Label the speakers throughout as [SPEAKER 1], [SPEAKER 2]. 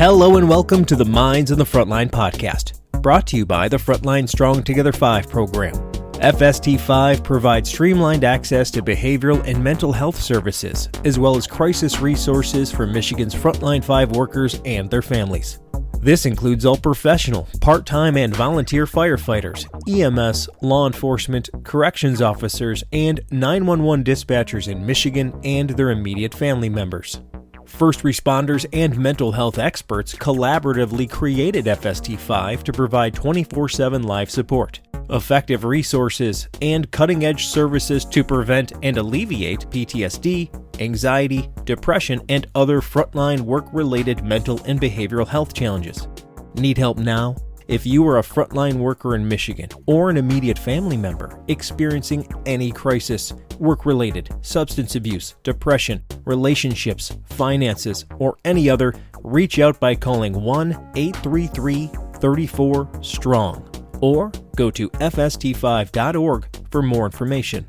[SPEAKER 1] Hello and welcome to the Minds on the Frontline podcast, brought to you by the Frontline Strong Together 5 program. FST5 provides streamlined access to behavioral and mental health services, as well as crisis resources for Michigan's Frontline 5 workers and their families. This includes all professional, part-time, and volunteer firefighters, EMS, law enforcement, corrections officers, and 911 dispatchers in Michigan and their immediate family members. First responders and mental health experts collaboratively created FST5 to provide 24/7 live support, effective resources, and cutting-edge services to prevent and alleviate PTSD, anxiety, depression, and other frontline work-related mental and behavioral health challenges. Need help now? If you are a frontline worker in Michigan or an immediate family member experiencing any crisis, work-related, substance abuse, depression, relationships, finances, or any other, reach out by calling 1-833-34-STRONG or go to fst5.org for more information.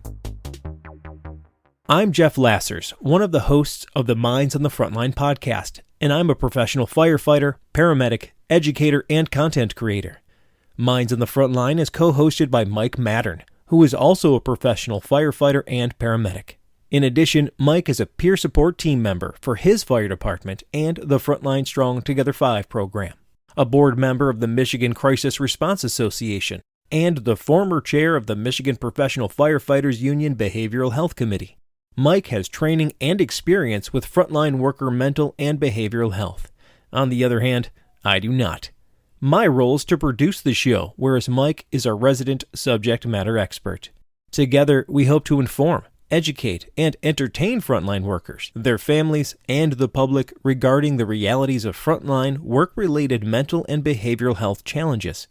[SPEAKER 1] I'm Jeff Lassers, one of the hosts of the Minds on the Frontline podcast, and I'm a professional firefighter, paramedic, educator, and content creator. Minds on the Frontline is co-hosted by Mike Mattern, who is also a professional firefighter and paramedic. In addition, Mike is a peer support team member for his fire department and the Frontline Strong Together 5 program, a board member of the Michigan Crisis Response Association, and the former chair of the Michigan Professional Firefighters Union Behavioral Health Committee. Mike has training and experience with frontline worker mental and behavioral health. On the other hand, I do not. My role is to produce the show, whereas Mike is our resident subject matter expert. Together, we hope to inform, educate, and entertain frontline workers, their families, and the public regarding the realities of frontline work-related mental and behavioral health challenges.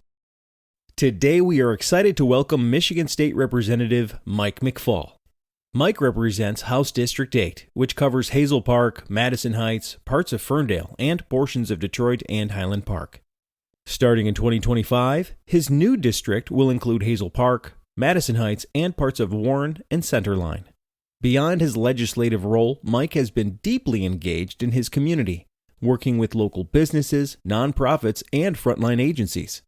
[SPEAKER 1] Today, we are excited to welcome Michigan State Representative Mike McFall. Mike represents House District 8, which covers Hazel Park, Madison Heights, parts of Ferndale, and portions of Detroit and Highland Park. Starting in 2025, his new district will include Hazel Park, Madison Heights, and parts of Warren and Centerline. Beyond his legislative role, Mike has been deeply engaged in his community, working with local businesses, nonprofits, and frontline agencies.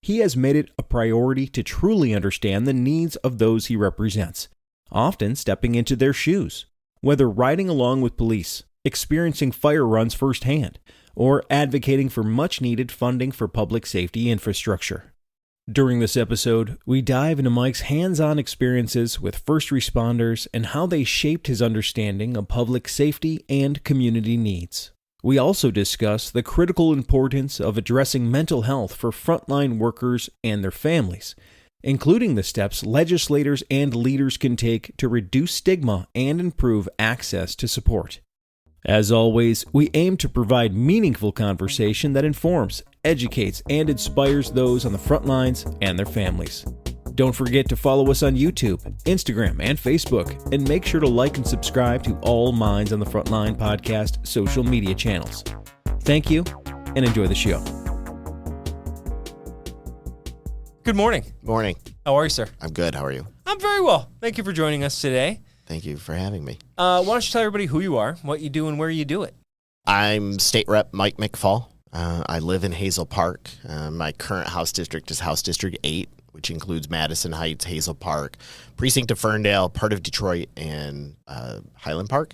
[SPEAKER 1] He has made it a priority to truly understand the needs of those he represents, often stepping into their shoes, whether riding along with police, experiencing fire runs firsthand, or advocating for much-needed funding for public safety infrastructure. During this episode, we dive into Mike's hands-on experiences with first responders and how they shaped his understanding of public safety and community needs. We also discuss the critical importance of addressing mental health for frontline workers and their families, including the steps legislators and leaders can take to reduce stigma and improve access to support. As always, we aim to provide meaningful conversation that informs, educates, and inspires those on the front lines and their families. Don't forget to follow us on YouTube, Instagram, and Facebook, and make sure to like and subscribe to all Minds on the Frontline podcast social media channels. Thank you, and enjoy the show. Good morning.
[SPEAKER 2] Morning.
[SPEAKER 1] How are you, sir?
[SPEAKER 2] I'm good. How are you?
[SPEAKER 1] I'm very well. Thank you for joining us today.
[SPEAKER 2] Thank you for having me.
[SPEAKER 1] Why don't you tell everybody who you are, what you do, and where you do it?
[SPEAKER 2] I'm State Rep Mike McFall. I live in Hazel Park. My current House District is House District 8, which includes Madison Heights, Hazel Park, Precinct of Ferndale, part of Detroit, and Highland Park.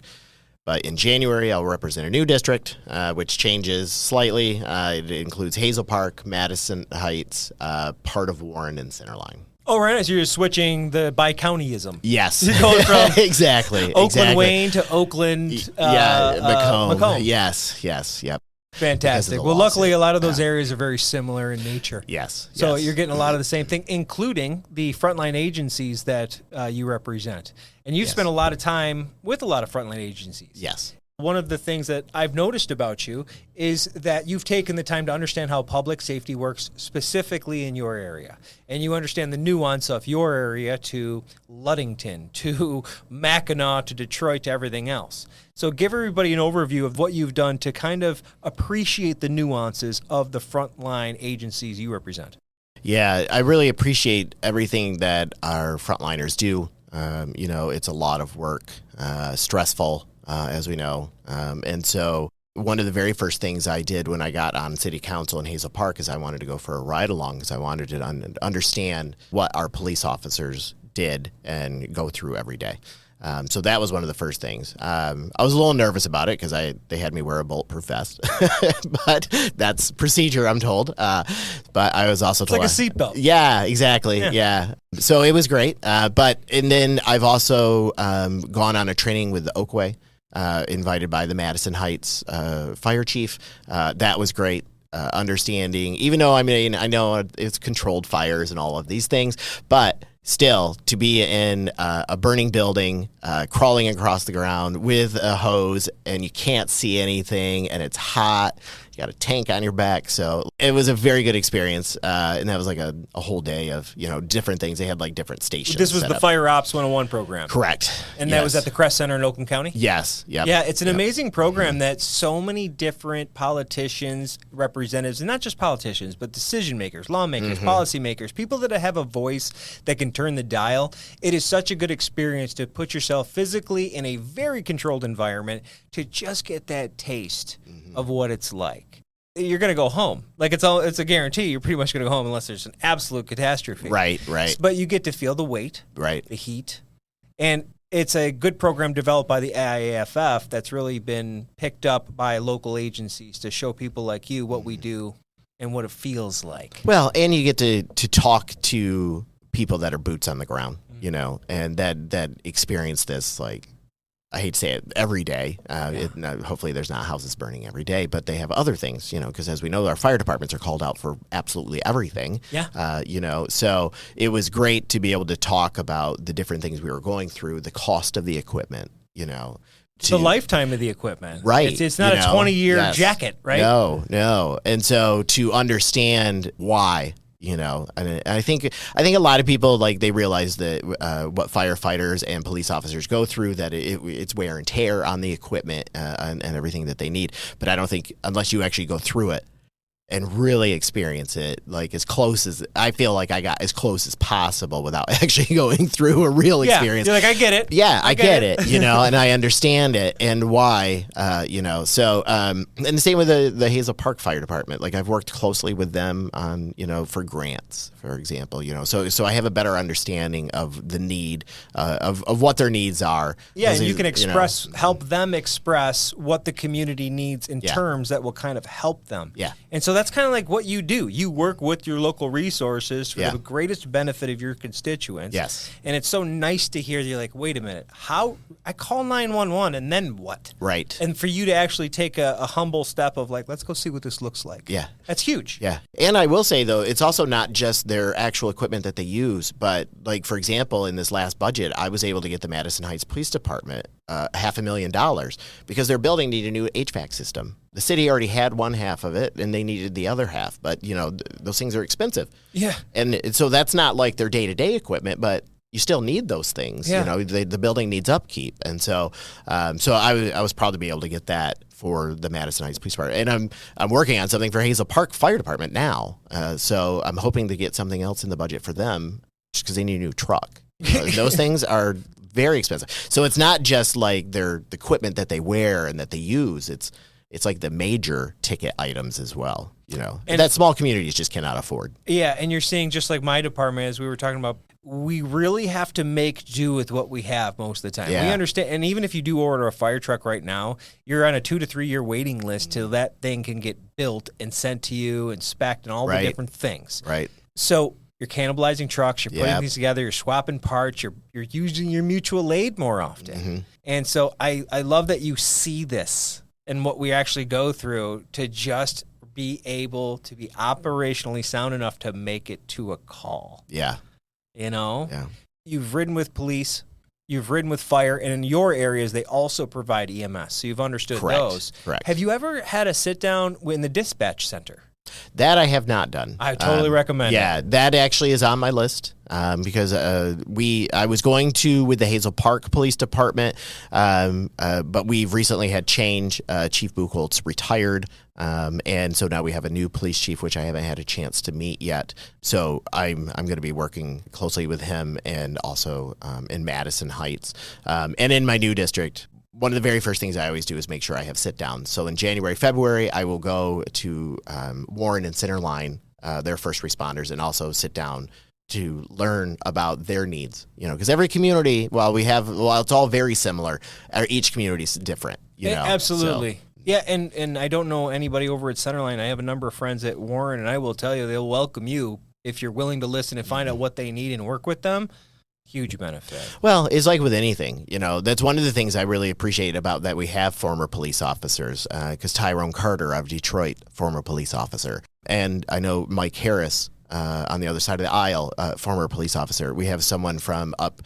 [SPEAKER 2] But in January, I'll represent a new district, which changes slightly. It includes Hazel Park, Madison Heights, part of Warren and Centerline.
[SPEAKER 1] Oh, right. So you're switching the bi-countyism.
[SPEAKER 2] Yes.
[SPEAKER 1] You're going from
[SPEAKER 2] exactly.
[SPEAKER 1] Oakland, Wayne to Oakland.
[SPEAKER 2] Macomb. Yes. Yep.
[SPEAKER 1] Fantastic. Well, luckily, a lot of those areas are very similar in nature.
[SPEAKER 2] Yes.
[SPEAKER 1] So you're getting a lot of the same thing, including the frontline agencies that you represent. And you've spent a lot of time with a lot of frontline agencies.
[SPEAKER 2] Yes.
[SPEAKER 1] One of the things that I've noticed about you is that you've taken the time to understand how public safety works specifically in your area. And you understand the nuance of your area to Ludington, to Mackinac, to Detroit, to everything else. So give everybody an overview of what you've done to kind of appreciate the nuances of the frontline agencies you represent.
[SPEAKER 2] Yeah, I really appreciate everything that our frontliners do. It's a lot of work, stressful, as we know. And so one of the very first things I did when I got on city council in Hazel Park is I wanted to go for a ride along because I wanted to understand what our police officers did and go through every day. So that was one of the first things. I was a little nervous about it because they had me wear a bulletproof vest, but that's procedure, I'm told. But I was also told
[SPEAKER 1] like a seatbelt.
[SPEAKER 2] Yeah, exactly. Yeah. So it was great. And then I've also gone on a training with the Oakway, invited by the Madison Heights fire chief. That was great. Understanding, even though I know it's controlled fires and all of these things, but still to be in a burning building, crawling across the ground with a hose and you can't see anything and it's hot, you got a tank on your back. So it was a very good experience. And that was like a whole day of, different things. They had like different stations.
[SPEAKER 1] This was the Fire Ops 101 program.
[SPEAKER 2] Correct.
[SPEAKER 1] And that was at the Crest Center in Oakland County?
[SPEAKER 2] Yes. Yep.
[SPEAKER 1] Yeah, it's an amazing program that so many different politicians, representatives, and not just politicians, but decision makers, lawmakers, policymakers, people that have a voice that can turn the dial. It is such a good experience to put yourself physically in a very controlled environment to just get that taste of what it's like. You're going to go home. Like it's a guarantee. You're pretty much going to go home unless there's an absolute catastrophe.
[SPEAKER 2] Right.
[SPEAKER 1] But you get to feel the weight, the heat, and it's a good program developed by the IAFF that's really been picked up by local agencies to show people like you what we do and what it feels like.
[SPEAKER 2] Well, and you get to talk to people that are boots on the ground, and that experience this, like, I hate to say it, every day. Hopefully there's not houses burning every day, but they have other things, because as we know, our fire departments are called out for absolutely everything. Yeah. So it was great to be able to talk about the different things we were going through, the cost of the equipment,
[SPEAKER 1] The lifetime of the equipment.
[SPEAKER 2] Right.
[SPEAKER 1] It's not a 20-year jacket, right?
[SPEAKER 2] No. And so to understand why, and I think a lot of people, like, they realize that what firefighters and police officers go through, that it's wear and tear on the equipment and everything that they need. But I don't think, unless you actually go through it and really experience it, like, as close as I feel like I got as close as possible without actually going through a real experience.
[SPEAKER 1] You're like, I get it.
[SPEAKER 2] Yeah, I get it, and I understand it and why, So, and the same with the Hazel Park Fire Department. Like, I've worked closely with them on, for grants, for example, so I have a better understanding of the need, of what their needs are.
[SPEAKER 1] Yeah, and you can help them express what the community needs in terms that will kind of help them.
[SPEAKER 2] Yeah.
[SPEAKER 1] And so that's kind of like what you do. You work with your local resources for the greatest benefit of your constituents.
[SPEAKER 2] Yes.
[SPEAKER 1] And it's so nice to hear that you're like, wait a minute, how I call 911 and then what?
[SPEAKER 2] Right.
[SPEAKER 1] And for you to actually take a humble step of like, let's go see what this looks like.
[SPEAKER 2] Yeah.
[SPEAKER 1] That's huge.
[SPEAKER 2] Yeah. And I will say, though, it's also not just their actual equipment that they use, but, like, for example, in this last budget, I was able to get the Madison Heights Police Department $500,000 because their building needed a new HVAC system. The city already had one half of it, and they needed the other half. But, those things are expensive.
[SPEAKER 1] Yeah.
[SPEAKER 2] And so that's not like their day-to-day equipment, but you still need those things.
[SPEAKER 1] Yeah.
[SPEAKER 2] The building needs upkeep. And so I was proud to be able to get that for the Madison Heights Police Department. And I'm working on something for Hazel Park Fire Department now. So I'm hoping to get something else in the budget for them just because they need a new truck. Those things are very expensive. So it's not just like the equipment that they wear and that they use. It's like the major ticket items as well, and that small communities just cannot afford.
[SPEAKER 1] Yeah, and you're seeing, just like my department, as we were talking about, we really have to make do with what we have most of the time.
[SPEAKER 2] Yeah.
[SPEAKER 1] We understand, and even if you do order a fire truck right now, you're on a 2 to 3 year waiting list till that thing can get built and sent to you and spec'd and all the different things.
[SPEAKER 2] Right.
[SPEAKER 1] So you're cannibalizing trucks, you're putting things together, you're swapping parts, you're using your mutual aid more often.
[SPEAKER 2] Mm-hmm.
[SPEAKER 1] And so I love that you see this and what we actually go through to just be able to be operationally sound enough to make it to a call.
[SPEAKER 2] Yeah.
[SPEAKER 1] Yeah. You've ridden with police, you've ridden with fire, and in your areas, they also provide EMS. So you've understood those.
[SPEAKER 2] Correct.
[SPEAKER 1] Have you ever had a sit down in the dispatch center?
[SPEAKER 2] That I have not done.
[SPEAKER 1] I totally recommend it.
[SPEAKER 2] Yeah, that actually is on my list because I was going to with the Hazel Park Police Department, but we've recently had change. Chief Buchholz retired, and so now we have a new police chief, which I haven't had a chance to meet yet. So I'm going to be working closely with him and also in Madison Heights. And in my new district, one of the very first things I always do is make sure I have sit down. So in January, February, I will go to Warren and Centerline, their first responders, and also sit down to learn about their needs, because every community, it's all very similar. Each community is different,
[SPEAKER 1] Absolutely.
[SPEAKER 2] So,
[SPEAKER 1] yeah, and I don't know anybody over at Centerline. I have a number of friends at Warren, and I will tell you, they'll welcome you if you're willing to listen and find out what they need and work with them. Huge benefit.
[SPEAKER 2] Well, it's like with anything, that's one of the things I really appreciate about that we have former police officers, because Tyrone Carter of Detroit, former police officer, and I know Mike Harris, on the other side of the aisle, former police officer. We have someone from up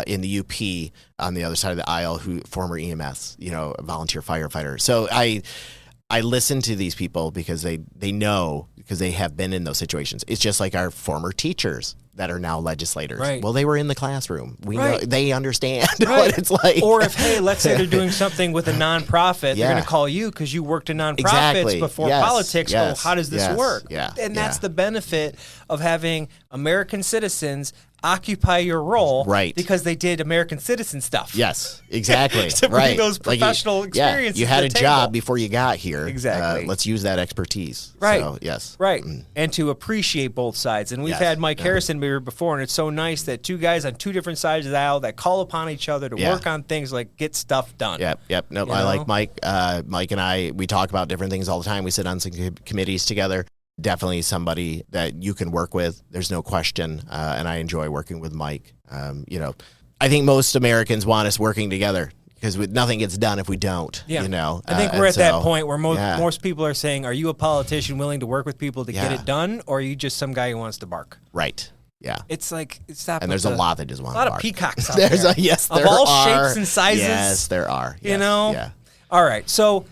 [SPEAKER 2] in the UP on the other side of the aisle who former EMS, volunteer firefighter. So I listen to these people because they know, because they have been in those situations. It's just like our former teachers that are now legislators.
[SPEAKER 1] Right.
[SPEAKER 2] Well, they were in the classroom. We
[SPEAKER 1] right.
[SPEAKER 2] know they understand what it's like.
[SPEAKER 1] Or if, let's say they're doing something with a nonprofit,
[SPEAKER 2] yeah.
[SPEAKER 1] they're going to call you because you worked in nonprofits
[SPEAKER 2] exactly.
[SPEAKER 1] before
[SPEAKER 2] yes.
[SPEAKER 1] politics.
[SPEAKER 2] Yes.
[SPEAKER 1] Well, how does this
[SPEAKER 2] yes.
[SPEAKER 1] work?
[SPEAKER 2] Yeah.
[SPEAKER 1] And that's the benefit of having American citizens occupy your role,
[SPEAKER 2] right?
[SPEAKER 1] Because they did American citizen stuff.
[SPEAKER 2] Yes, exactly.
[SPEAKER 1] To bring
[SPEAKER 2] right.
[SPEAKER 1] those professional experiences.
[SPEAKER 2] You had
[SPEAKER 1] to
[SPEAKER 2] a
[SPEAKER 1] the
[SPEAKER 2] job
[SPEAKER 1] table.
[SPEAKER 2] before you got here.
[SPEAKER 1] Exactly.
[SPEAKER 2] Let's use that expertise.
[SPEAKER 1] Right.
[SPEAKER 2] So, yes.
[SPEAKER 1] Right. And to appreciate both sides. And we've had Mike Harrison here before, and it's so nice that two guys on two different sides of the aisle that call upon each other to work on things like get stuff done.
[SPEAKER 2] Yep. No, I like Mike. Mike and I, we talk about different things all the time. We sit on some committees together. Definitely somebody that you can work with. There's no question. And I enjoy working with Mike. I think most Americans want us working together because nothing gets done if we don't.
[SPEAKER 1] Yeah.
[SPEAKER 2] I
[SPEAKER 1] think we're at that point where most people are saying, are you a politician willing to work with people to get it done, or are you just some guy who wants to bark?
[SPEAKER 2] Right. Yeah.
[SPEAKER 1] It's like, stop.
[SPEAKER 2] And there's a lot that just want to bark.
[SPEAKER 1] A lot of peacocks out there.
[SPEAKER 2] Yes, there
[SPEAKER 1] of all
[SPEAKER 2] are.
[SPEAKER 1] shapes and sizes.
[SPEAKER 2] Yes, there are. Yes.
[SPEAKER 1] Yeah. All right. So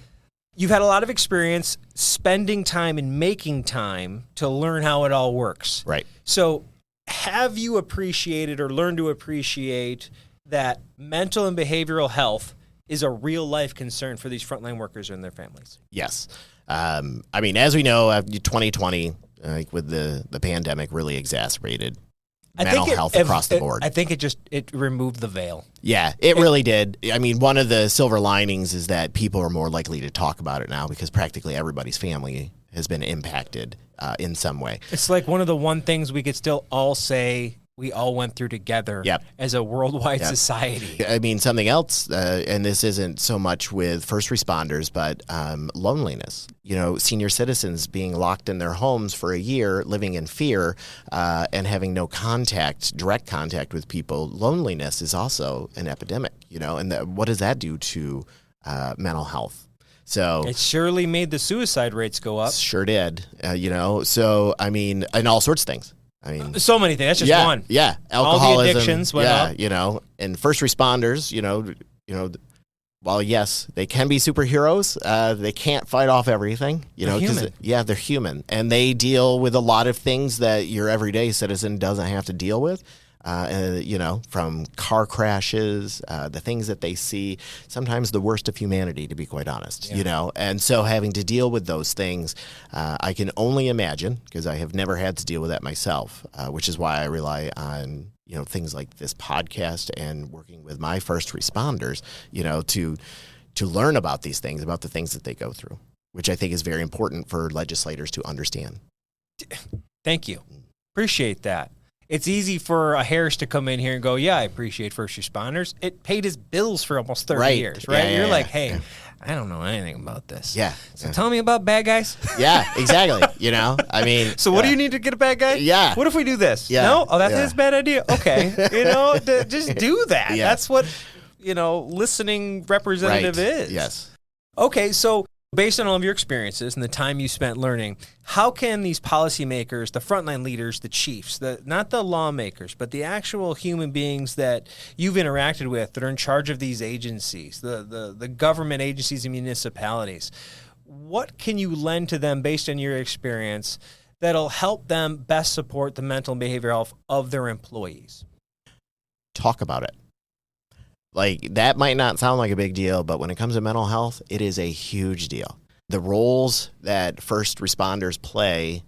[SPEAKER 1] you've had a lot of experience spending time and making time to learn how it all works.
[SPEAKER 2] Right.
[SPEAKER 1] So have you appreciated or learned to appreciate that mental and behavioral health is a real life concern for these frontline workers and their families?
[SPEAKER 2] Yes. As we know, 2020, with the pandemic, really exacerbated mental health across the board.
[SPEAKER 1] I think it removed the veil.
[SPEAKER 2] Yeah, it really did. One of the silver linings is that people are more likely to talk about it now because practically everybody's family has been impacted in some way.
[SPEAKER 1] It's like one of the one things we could still all say we all went through together as a worldwide society.
[SPEAKER 2] Something else, and this isn't so much with first responders, but loneliness. Senior citizens being locked in their homes for a year, living in fear, and having no direct contact with people. Loneliness is also an epidemic, and what does that do to mental health? So
[SPEAKER 1] it surely made the suicide rates go up.
[SPEAKER 2] Sure did, and all sorts of things.
[SPEAKER 1] So many things. That's just one.
[SPEAKER 2] Yeah, alcoholism.
[SPEAKER 1] All the addictions went up.
[SPEAKER 2] And first responders, while yes, they can be superheroes, they can't fight off everything.
[SPEAKER 1] They're human.
[SPEAKER 2] They're human, and they deal with a lot of things that your everyday citizen doesn't have to deal with. From car crashes, the things that they see, sometimes the worst of humanity, to be quite honest, and so having to deal with those things, I can only imagine, because I have never had to deal with that myself, which is why I rely on, things like this podcast and working with my first responders, to learn about these things, about the things that they go through, which I think is very important for legislators to understand.
[SPEAKER 1] Thank you. Appreciate that. It's easy for a Harris to come in here and go, yeah, I appreciate first responders. It paid his bills for almost 30 years, right? You're like, hey, I don't know anything about this.
[SPEAKER 2] Yeah.
[SPEAKER 1] So tell me about bad guys.
[SPEAKER 2] Yeah, exactly.
[SPEAKER 1] So what do you need to get a bad guy?
[SPEAKER 2] Yeah.
[SPEAKER 1] What if we do this?
[SPEAKER 2] Yeah.
[SPEAKER 1] No? Oh, that's his bad idea? Okay. Just do that.
[SPEAKER 2] Yeah.
[SPEAKER 1] That's what, listening representative is.
[SPEAKER 2] Yes.
[SPEAKER 1] Okay, so based on all of your experiences and the time you spent learning, how can these policymakers, the frontline leaders, the chiefs, not the lawmakers, but the actual human beings that you've interacted with that are in charge of these agencies, the government agencies and municipalities, what can you lend to them based on your experience that'll help them best support the mental and behavioral health of their employees?
[SPEAKER 2] Talk about it. That might not sound like a big deal, but when it comes to mental health, it is a huge deal. The roles that first responders play,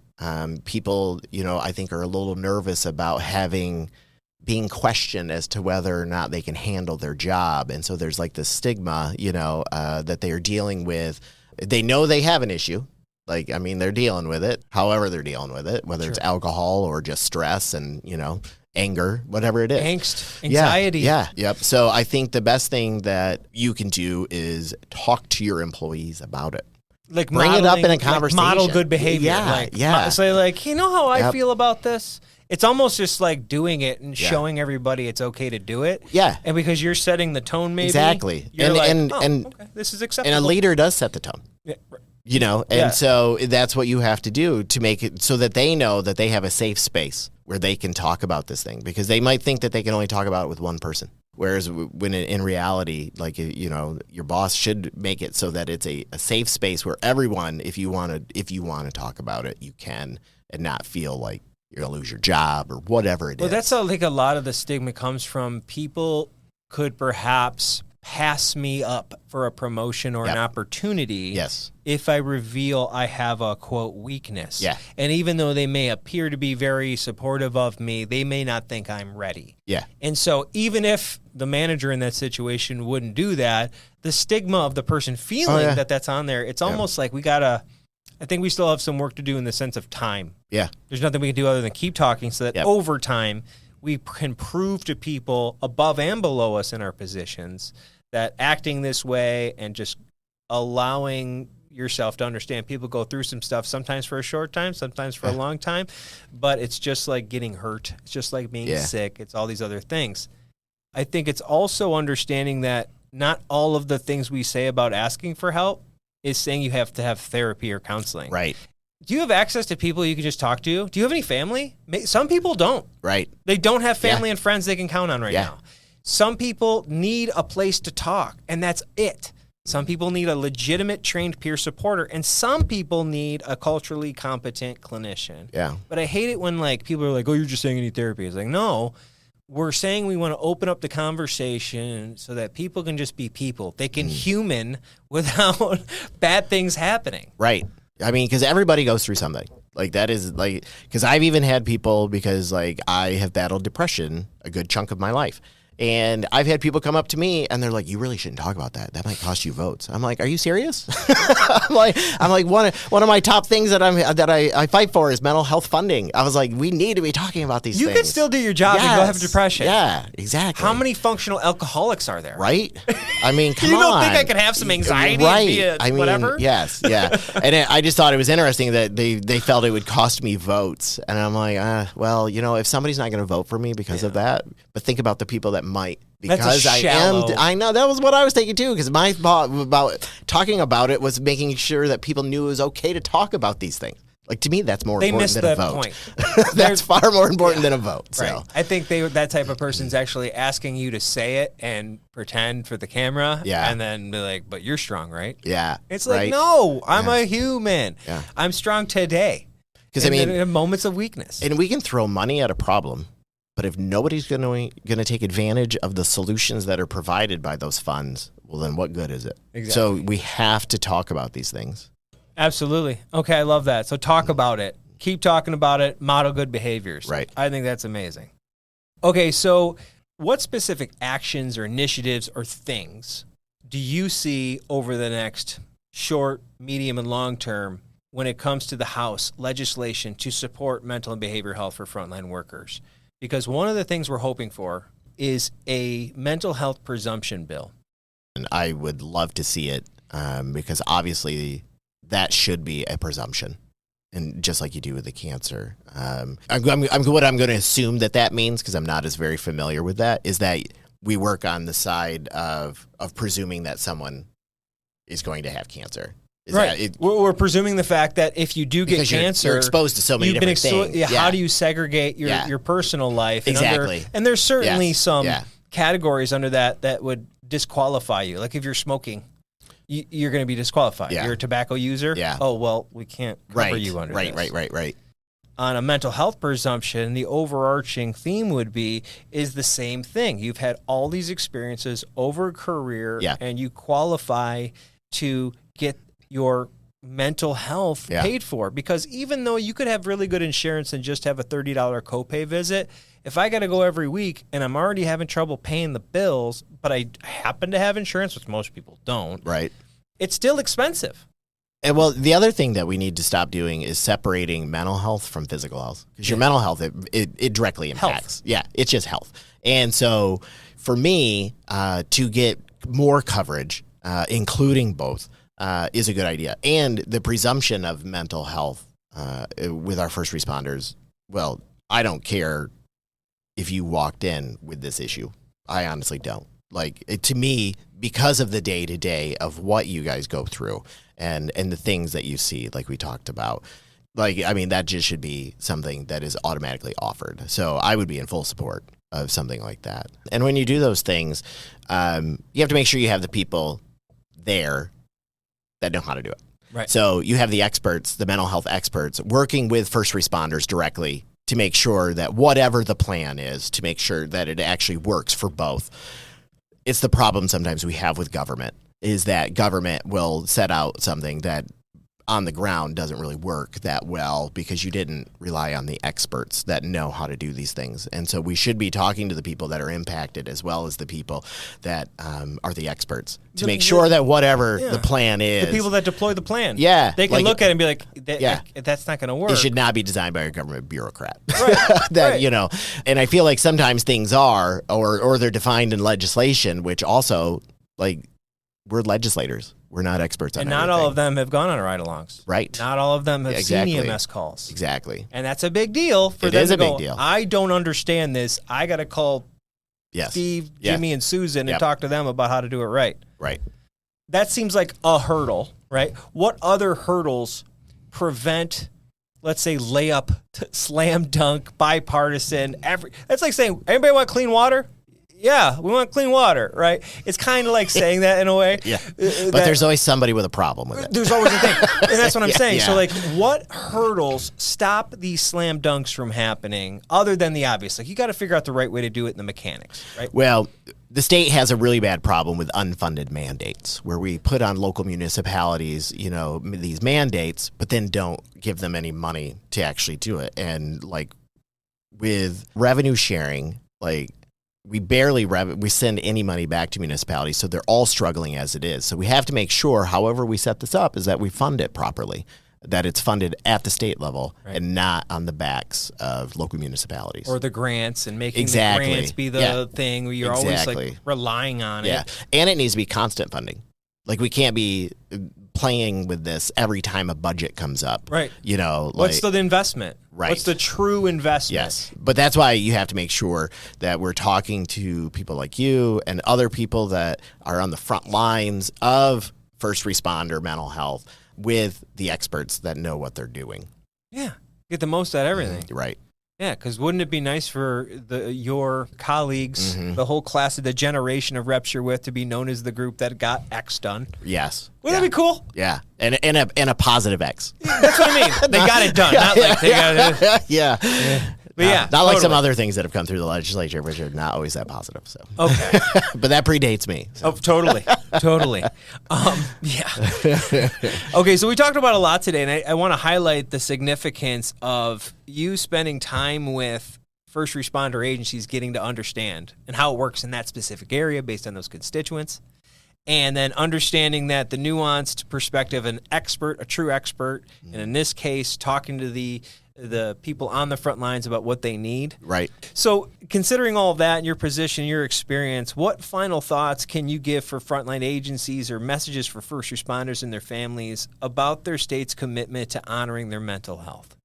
[SPEAKER 2] people, I think are a little nervous about having being questioned as to whether or not they can handle their job. And so there's like this stigma, that they are dealing with. They know they have an issue. Like, I mean, they're dealing with it, however they're dealing with it, whether it's alcohol or just stress and, anger, whatever it is.
[SPEAKER 1] Angst, anxiety.
[SPEAKER 2] Yeah. Yep. So I think the best thing that you can do is talk to your employees about it.
[SPEAKER 1] Like
[SPEAKER 2] bring it up in a conversation.
[SPEAKER 1] Like model good behavior.
[SPEAKER 2] Yeah.
[SPEAKER 1] Say like, you know how I feel about this? It's almost just like doing it and showing everybody it's okay to do it.
[SPEAKER 2] Yeah.
[SPEAKER 1] And because you're setting the tone, maybe.
[SPEAKER 2] Exactly.
[SPEAKER 1] You're
[SPEAKER 2] and
[SPEAKER 1] okay, this is acceptable.
[SPEAKER 2] And a leader does set the tone. Yeah. So that's what you have to do to make it so that they know that they have a safe space where they can talk about this thing, because they might think that they can only talk about it with one person. Whereas when in reality, like, your boss should make it so that it's a safe space where everyone, if you want to talk about it, you can, and not feel like you're going to lose your job or whatever it is.
[SPEAKER 1] Well, that's how, like, a lot of the stigma comes from. People could perhaps pass me up for a promotion or an opportunity if I reveal I have a, quote, weakness.
[SPEAKER 2] Yeah.
[SPEAKER 1] And even though they may appear to be very supportive of me, they may not think I'm ready.
[SPEAKER 2] Yeah.
[SPEAKER 1] And so even if the manager in that situation wouldn't do that, the stigma of the person feeling that that's on there, it's almost like I think we still have some work to do in the sense of time.
[SPEAKER 2] Yeah.
[SPEAKER 1] There's nothing we can do other than keep talking so that over time we can prove to people above and below us in our positions that acting this way and just allowing yourself to understand people go through some stuff, sometimes for a short time, sometimes for a long time, but it's just like getting hurt. It's just like being sick. It's all these other things. I think it's also understanding that not all of the things we say about asking for help is saying you have to have therapy or counseling.
[SPEAKER 2] Right.
[SPEAKER 1] Do you have access to people you can just talk to? Do you have any family? Some people don't.
[SPEAKER 2] Right.
[SPEAKER 1] They don't have family and friends they can count on right now. Some people need a place to talk, and that's it. Some people need a legitimate trained peer supporter, and some people need a culturally competent clinician.
[SPEAKER 2] Yeah.
[SPEAKER 1] But I hate it when people are like, oh, you're just saying you need therapy. It's like, no, we're saying we want to open up the conversation so that people can just be people. They can human without bad things happening.
[SPEAKER 2] Right. I mean, because everybody goes through something. Like, that is like, because I've even had people, because like I have battled depression a good chunk of my life. And I've had people come up to me and they're like, you really shouldn't talk about that. That might cost you votes. I'm like, are you serious? I'm like one of my top things that I fight for is mental health funding. I was like, we need to be talking about these things.
[SPEAKER 1] You can still do your job and go have depression.
[SPEAKER 2] Yeah, exactly.
[SPEAKER 1] How many functional alcoholics are there?
[SPEAKER 2] Right? I mean, come on.
[SPEAKER 1] You don't think I could have some anxiety and be whatever?
[SPEAKER 2] Yes, yeah. And I just thought it was interesting that they felt it would cost me votes. And I'm like, well, if somebody's not going to vote for me because of that, but think about the people that might, because I know that was what I was thinking too, because my thought about talking about it was making sure that people knew it was okay to talk about these things. Like, to me, that's more important than a vote.
[SPEAKER 1] Point.
[SPEAKER 2] That's far more important than a vote. So.
[SPEAKER 1] Right. I think that type of person's actually asking you to say it and pretend for the camera, and then be like, but you're strong, right?
[SPEAKER 2] Yeah.
[SPEAKER 1] It's like, no, I'm a human.
[SPEAKER 2] Yeah.
[SPEAKER 1] I'm strong today.
[SPEAKER 2] Because, I mean,
[SPEAKER 1] in moments of weakness.
[SPEAKER 2] And we can throw money at a problem, but if nobody's going to take advantage of the solutions that are provided by those funds, well, then what good is it?
[SPEAKER 1] Exactly.
[SPEAKER 2] So we have to talk about these things.
[SPEAKER 1] Absolutely. Okay, I love that. So talk about it. Keep talking about it. Model good behaviors.
[SPEAKER 2] Right.
[SPEAKER 1] I think that's amazing. Okay, so what specific actions or initiatives or things do you see over the next short, medium, and long term when it comes to the House legislation to support mental and behavioral health for frontline workers? Because one of the things we're hoping for is a mental health presumption bill.
[SPEAKER 2] And I would love to see it because obviously that should be a presumption, and just like you do with the cancer. What I'm going to assume that means, because I'm not as very familiar with that, is that we work on the side of presuming that someone is going to have cancer.
[SPEAKER 1] We're presuming the fact that if you do get cancer,
[SPEAKER 2] you're exposed to so many different things.
[SPEAKER 1] How do you segregate your personal life?
[SPEAKER 2] Exactly.
[SPEAKER 1] And there's certainly some categories under that would disqualify you. Like if you're smoking, you're going to be disqualified. You're a tobacco user.
[SPEAKER 2] Yeah.
[SPEAKER 1] Oh, well, we can't cover you under this.
[SPEAKER 2] Right.
[SPEAKER 1] On a mental health presumption, the overarching theme would be is the same thing. You've had all these experiences over a career, and you qualify to get your mental health paid for. Because even though you could have really good insurance and just have a $30 copay visit, if I got to go every week and I'm already having trouble paying the bills, but I happen to have insurance, which most people don't,
[SPEAKER 2] right?
[SPEAKER 1] It's still expensive.
[SPEAKER 2] And well, the other thing that we need to stop doing is separating mental health from physical health, because your mental health, it directly impacts.
[SPEAKER 1] Health.
[SPEAKER 2] Yeah, it's just health. And so for me, to get more coverage, including both, is a good idea. And the presumption of mental health with our first responders, well, I don't care if you walked in with this issue. I honestly don't. To me, because of the day-to-day of what you guys go through and the things that you see, like we talked about, that just should be something that is automatically offered. So I would be in full support of something like that. And when you do those things, you have to make sure you have the people there that know how to do it.
[SPEAKER 1] Right.
[SPEAKER 2] So you have the experts, the mental health experts, working with first responders directly to make sure that whatever the plan is, to make sure that it actually works for both. It's the problem sometimes we have with government, is that government will set out something that on the ground doesn't really work that well because you didn't rely on the experts that know how to do these things. And so we should be talking to the people that are impacted as well as the people that are the experts to make sure that whatever the plan is.
[SPEAKER 1] The people that deploy the plan.
[SPEAKER 2] Yeah.
[SPEAKER 1] They can look at it and be like, that's not going to work.
[SPEAKER 2] It should not be designed by a government bureaucrat.
[SPEAKER 1] Right.
[SPEAKER 2] And I feel like sometimes things are, or they're defined in legislation, which also, we're legislators. We're not experts on
[SPEAKER 1] and
[SPEAKER 2] everything.
[SPEAKER 1] not all of them have gone on ride-alongs.
[SPEAKER 2] Right.
[SPEAKER 1] Not all of them have seen EMS calls.
[SPEAKER 2] Exactly.
[SPEAKER 1] And that's a big deal for them
[SPEAKER 2] It is
[SPEAKER 1] to
[SPEAKER 2] a
[SPEAKER 1] go,
[SPEAKER 2] big deal.
[SPEAKER 1] I don't understand this. I got to call Steve, Jimmy, and Susan and talk to them about how to do it right.
[SPEAKER 2] Right.
[SPEAKER 1] That seems like a hurdle, right? What other hurdles prevent, let's say, layup, slam dunk, bipartisan, that's like saying, anybody want clean water? Yeah, we want clean water, right? It's kind of like saying that in a way.
[SPEAKER 2] Yeah. But there's always somebody with a problem with it.
[SPEAKER 1] There's always a thing. And that's what I'm saying.
[SPEAKER 2] Yeah.
[SPEAKER 1] So, what hurdles stop these slam dunks from happening other than the obvious? You got to figure out the right way to do it in the mechanics, right?
[SPEAKER 2] Well, the state has a really bad problem with unfunded mandates where we put on local municipalities, these mandates, but then don't give them any money to actually do it. And, with revenue sharing, we barely we send any money back to municipalities, so they're all struggling as it is. So we have to make sure, however we set this up, is that we fund it properly, that it's funded at the state level and not on the backs of local municipalities.
[SPEAKER 1] Or the grants and making the grants be the thing where you're always relying on it.
[SPEAKER 2] Yeah, and it needs to be constant funding. We can't be playing with this every time a budget comes up.
[SPEAKER 1] Right. What's the investment?
[SPEAKER 2] Right.
[SPEAKER 1] What's the true investment?
[SPEAKER 2] Yes. But that's why you have to make sure that we're talking to people like you and other people that are on the front lines of first responder mental health with the experts that know what they're doing.
[SPEAKER 1] Yeah. Get the most out of everything.
[SPEAKER 2] Right.
[SPEAKER 1] Yeah, because wouldn't it be nice for your colleagues, the whole class of the generation of reps you're with, to be known as the group that got X done?
[SPEAKER 2] Yes.
[SPEAKER 1] Wouldn't that be cool?
[SPEAKER 2] Yeah, and a positive X.
[SPEAKER 1] That's what I mean. They got it done. Not like they got it.
[SPEAKER 2] Yeah.
[SPEAKER 1] But
[SPEAKER 2] not like some other things that have come through the legislature, which are not always that positive. So
[SPEAKER 1] okay,
[SPEAKER 2] but that predates me. So.
[SPEAKER 1] Oh, totally. Yeah. Okay, so we talked about a lot today, and I want to highlight the significance of you spending time with first responder agencies, getting to understand and how it works in that specific area based on those constituents, and then understanding that the nuanced perspective, an expert, a true expert, and in this case, talking to the people on the front lines about what they need.
[SPEAKER 2] Right.
[SPEAKER 1] So considering all of that, your position, your experience, what final thoughts can you give for frontline agencies or messages for first responders and their families about their state's commitment to honoring their mental health?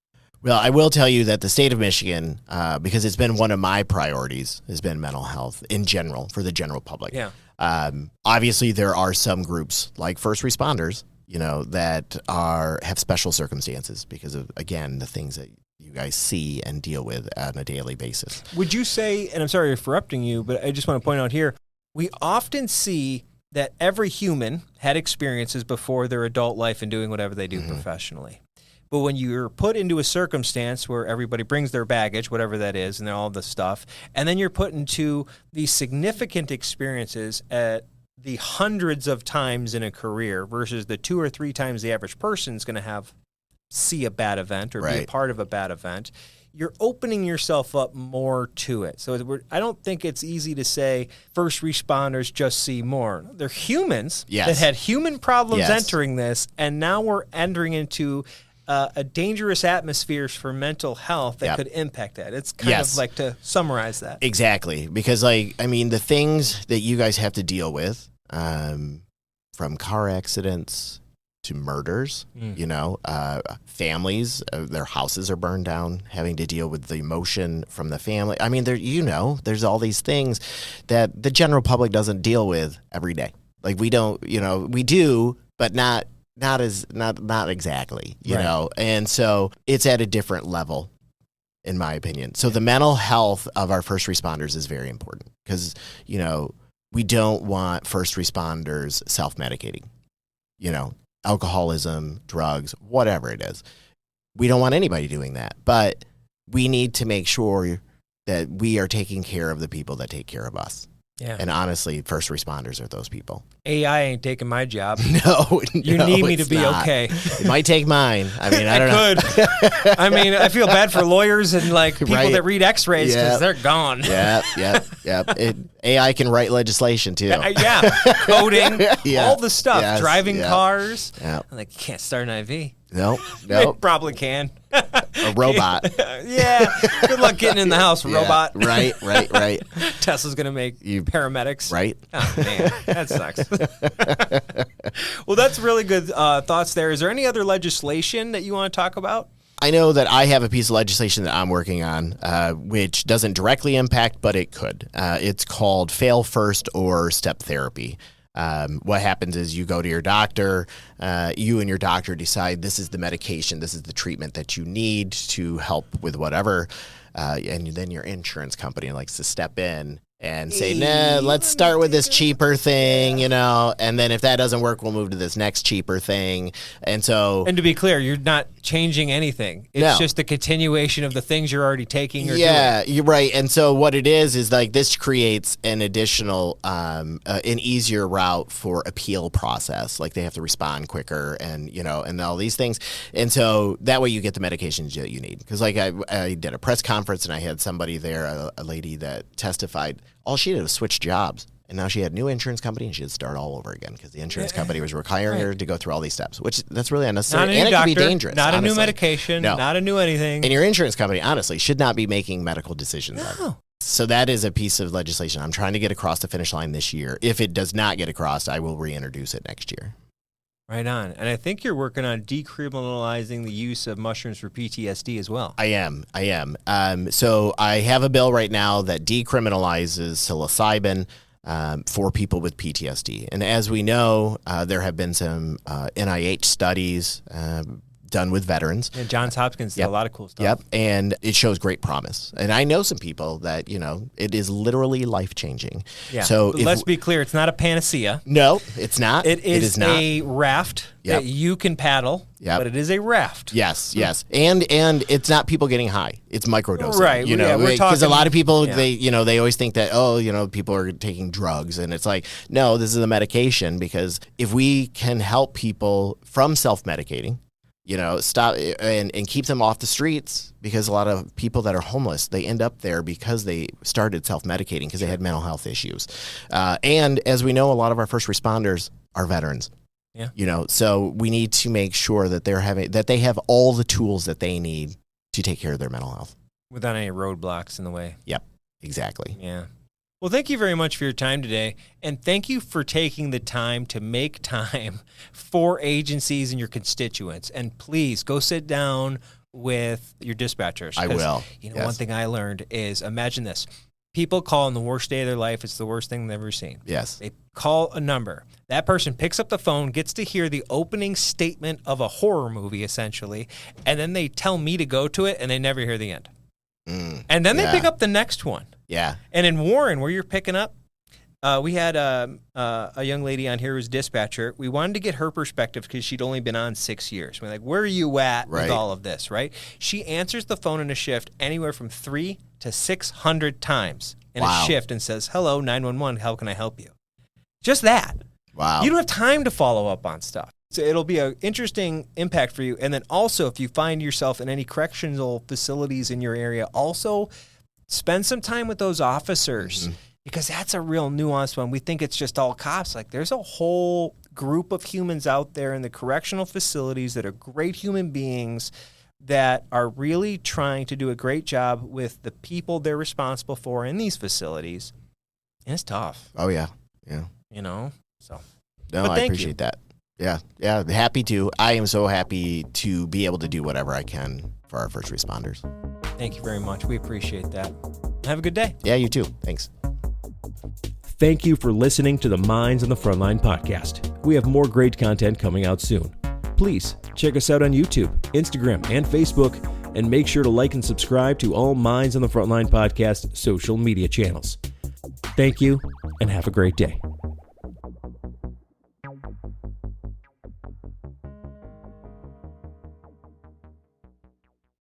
[SPEAKER 2] Well, I will tell you that the state of Michigan, because it's been one of my priorities, has been mental health in general for the general public.
[SPEAKER 1] Yeah.
[SPEAKER 2] Obviously, there are some groups like first responders that have special circumstances because of, again, the things that you guys see and deal with on a daily basis.
[SPEAKER 1] Would you say, and I'm sorry for interrupting you, but I just want to point out here, we often see that every human had experiences before their adult life and doing whatever they do professionally. But when you're put into a circumstance where everybody brings their baggage, whatever that is, and all this stuff, and then you're put into these significant experiences at the hundreds of times in a career versus the 2 or 3 times the average person is going to see a bad event or be a part of a bad event, you're opening yourself up more to it. So I don't think it's easy to say first responders just see more. They're humans that had human problems entering this, and now we're entering into a dangerous atmosphere for mental health that could impact that. It's kind of like to summarize that.
[SPEAKER 2] Exactly. Because, the things that you guys have to deal with, from car accidents to murders, families, their houses are burned down, having to deal with the emotion from the family. I mean, there's all these things that the general public doesn't deal with every day. Like we don't, we do, but not exactly, you know? And so it's at a different level, in my opinion. So the mental health of our first responders is very important because, we don't want first responders self-medicating, alcoholism, drugs, whatever it is. We don't want anybody doing that, but we need to make sure that we are taking care of the people that take care of us.
[SPEAKER 1] Yeah.
[SPEAKER 2] And honestly, first responders are those people.
[SPEAKER 1] AI ain't taking my job.
[SPEAKER 2] No,
[SPEAKER 1] you need me to be
[SPEAKER 2] not.
[SPEAKER 1] Okay.
[SPEAKER 2] It might take mine. I mean, I don't know.
[SPEAKER 1] I mean, I feel bad for lawyers and people that read X-rays because they're gone.
[SPEAKER 2] Yep. AI can write legislation too.
[SPEAKER 1] Coding, all the stuff, driving cars.
[SPEAKER 2] Yeah.
[SPEAKER 1] I'm like, you can't start an IV.
[SPEAKER 2] No.
[SPEAKER 1] It probably can.
[SPEAKER 2] A robot.
[SPEAKER 1] Good luck getting in the house, robot.
[SPEAKER 2] Right.
[SPEAKER 1] Tesla's going to make paramedics.
[SPEAKER 2] Right.
[SPEAKER 1] Oh, man. That sucks. Well, that's really good thoughts there. Is there any other legislation that you want to talk about?
[SPEAKER 2] I know that I have a piece of legislation that I'm working on, which doesn't directly impact, but it could. It's called Fail First or Step Therapy. What happens is you go to your doctor, you and your doctor decide this is the medication, this is the treatment that you need to help with whatever, and then your insurance company likes to step in and say, nah, let's start with this cheaper thing, and then if that doesn't work, we'll move to this next cheaper thing. And to
[SPEAKER 1] be clear, you're not changing anything. It's just a continuation of the things you're already taking or doing.
[SPEAKER 2] You're right. And so what it is like this creates an additional, an easier route for appeal process. Like they have to respond quicker and, and all these things. And so that way you get the medications that you need. Because I did a press conference and I had somebody there, a lady that testified. All she did was switch jobs. And now she had a new insurance company and she had to start all over again because the insurance company was requiring her to go through all these steps, which that's really unnecessary. And it can be dangerous.
[SPEAKER 1] Not a new medication, not a new anything.
[SPEAKER 2] And your insurance company, honestly, should not be making medical decisions. No. So that is a piece of legislation I'm trying to get across the finish line this year. If it does not get across, I will reintroduce it next year.
[SPEAKER 1] Right on. And I think you're working on decriminalizing the use of mushrooms for PTSD as well.
[SPEAKER 2] I am. So I have a bill right now that decriminalizes psilocybin for people with PTSD. And as we know, there have been some NIH studies done with veterans.
[SPEAKER 1] Yeah, Johns Hopkins did a lot of cool stuff.
[SPEAKER 2] Yep, and it shows great promise. And I know some people that, it is literally life-changing.
[SPEAKER 1] Yeah. So let's be clear, it's not a panacea.
[SPEAKER 2] No, it's not.
[SPEAKER 1] It is not a raft that you can paddle, but it is a raft.
[SPEAKER 2] Yes. And it's not people getting high. It's microdosing.
[SPEAKER 1] Right.
[SPEAKER 2] Because a lot of people, they always think that, people are taking drugs. And it's like, no, this is a medication because if we can help people from self-medicating, stop and keep them off the streets because a lot of people that are homeless, they end up there because they started self-medicating because they had mental health issues. And as we know, a lot of our first responders are veterans. Yeah. So we need to make sure that they have all the tools that they need to take care of their mental health.
[SPEAKER 1] Without any roadblocks in the way.
[SPEAKER 2] Yep, exactly.
[SPEAKER 1] Yeah. Well, thank you very much for your time today, and thank you for taking the time to make time for agencies and your constituents. And please go sit down with your dispatchers.
[SPEAKER 2] I will.
[SPEAKER 1] One thing I learned is, imagine this. People call on the worst day of their life. It's the worst thing they've ever seen.
[SPEAKER 2] Yes.
[SPEAKER 1] They call a number. That person picks up the phone, gets to hear the opening statement of a horror movie, essentially, and then they tell me to go to it, and they never hear the end. And then they pick up the next one.
[SPEAKER 2] Yeah.
[SPEAKER 1] And in Warren, where you're picking up, we had a young lady on here who's dispatcher. We wanted to get her perspective because she'd only been on 6 years. We're like, where are you at with all of this, right? She answers the phone in a shift anywhere from 300 to 600 times in a shift and says, hello, 911, how can I help you? Just that.
[SPEAKER 2] Wow.
[SPEAKER 1] You don't have time to follow up on stuff. So it'll be an interesting impact for you. And then also, if you find yourself in any correctional facilities in your area, also spend some time with those officers because that's a real nuanced one. We think it's just all cops. Like there's a whole group of humans out there in the correctional facilities that are great human beings that are really trying to do a great job with the people they're responsible for in these facilities. And it's tough.
[SPEAKER 2] Oh, yeah. Yeah.
[SPEAKER 1] You know? So.
[SPEAKER 2] No, I appreciate that. Yeah. Yeah. Happy to. I am so happy to be able to do whatever I can for our first responders.
[SPEAKER 1] Thank you very much. We appreciate that. Have a good day.
[SPEAKER 2] Yeah, you too. Thanks.
[SPEAKER 1] Thank you for listening to the Minds on the Frontline podcast. We have more great content coming out soon. Please check us out on YouTube, Instagram, and Facebook, and make sure to like and subscribe to all Minds on the Frontline podcast social media channels. Thank you, and have a great day.